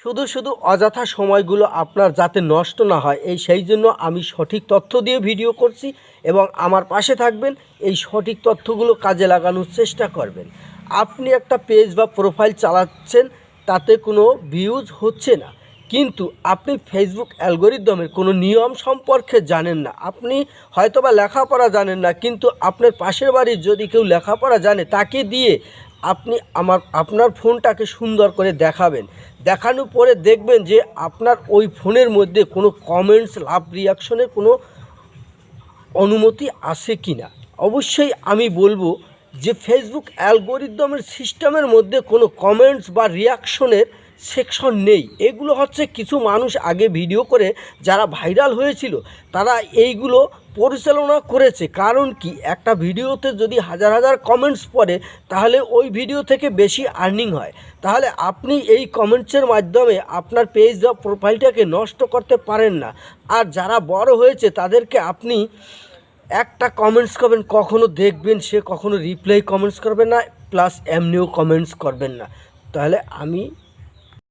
শুধু শুধু অযথা সময়গুলো আপনার যাতে নষ্ট না হয় সেই জন্য আমি সঠিক তথ্য দিয়ে ভিডিও করছি এবং আমার পাশে থাকবেন, এই সঠিক তথ্যগুলো কাজে লাগানোর চেষ্টা করবেন। আপনি একটা পেজ বা প্রোফাইল চালাচ্ছেন, তাতে কোনো ভিউজ হচ্ছে না, কিন্তু আপনি ফেসবুক অ্যালগরিদমের কোনো নিয়ম সম্পর্কে জানেন না। আপনি হয়তোবা লেখাপড়া জানেন না, কিন্তু আপনার পাশের বাড়ির যদি কেউ লেখাপড়া জানে তাকে দিয়ে আপনি আপনার ফোনটাকে সুন্দর করে দেখাবেন। দেখানোর পরে দেখবেন যে আপনার ওই ফোনের মধ্যে কোনো কমেন্টস, লাভ, রিয়াকশনের কোনো অনুমতি আসে কি না। অবশ্যই আমি বলবো যে ফেসবুক অ্যালগরিদমের সিস্টেমের মধ্যে কোনো কমেন্টস বা রিয়াকশনের সেকশন নেই। এগুলো হচ্ছে কিছু মানুষ আগে ভিডিও করে যারা ভাইরাল হয়েছিল তারা এইগুলো পরিচালনা করেছে। কারণ কি, একটা ভিডিওতে যদি হাজার হাজার কমেন্টস পড়ে তাহলে ওই ভিডিও থেকে বেশি আর্নিং হয়। তাহলে আপনি এই কমেন্টসের মাধ্যমে আপনার পেজ বা প্রোফাইলটাকে নষ্ট করতে পারেন না। আর যারা বড় হয়েছে তাদেরকে আপনি একটা কমেন্টস করবেন, কখনো দেখবেন সে কখনো রিপ্লাই কমেন্টস করবে না, প্লাস এমনিও কমেন্টস করবেন না। তাহলে আমি